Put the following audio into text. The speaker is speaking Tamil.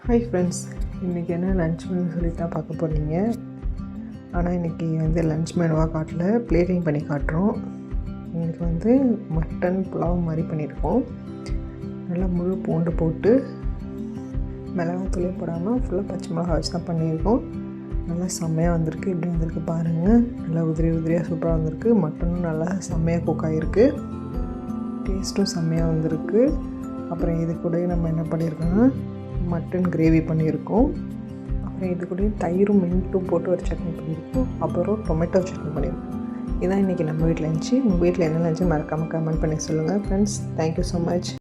ஹாய் ஃப்ரெண்ட்ஸ், இன்றைக்கி என்ன லன்ச் மெனு சொல்லி தான் பார்க்க போகிறீங்க. ஆனால் இன்றைக்கி லன்ச் மெனுவாக காட்டல, பிளேட்டிங் பண்ணி காட்டுறோம். இன்றைக்கி மட்டன் புலாவ் மாதிரி பண்ணியிருக்கோம். நல்லா முழு பூண்டு போட்டு மிளகாத்தூளே போடாமல் ஃபுல்லாக பச்சை மிளகா வச்சு தான் பண்ணியிருக்கோம். நல்லா செம்மையாக வந்திருக்கு. இப்படி வந்திருக்கு பாருங்கள். நல்லா உதிரியாக சூப்பராக வந்திருக்கு. மட்டனும் நல்லா செம்மையாக குக் ஆகிருக்கு. டேஸ்ட்டும் செம்மையாக வந்திருக்கு. அப்புறம் இது கூட நம்ம என்ன பண்ணியிருக்கோன்னா மட்டன் கிரேவி பண்ணியிருக்கோம். அப்புறம் இது கூட தயிரும் மின்ட்டும் போட்டு ஒரு சட்னி பண்ணியிருக்கோம். அப்புறம் டொமேட்டோ சட்னி பண்ணியிருக்கோம். இதான் இன்றைக்கி நம்ம வீட்டில் இருந்துச்சு. உங்கள் வீட்டில் என்ன இருந்துச்சு மறக்காமல் கமெண்ட் பண்ணி சொல்லுங்கள் ஃப்ரெண்ட்ஸ். Thank you so much.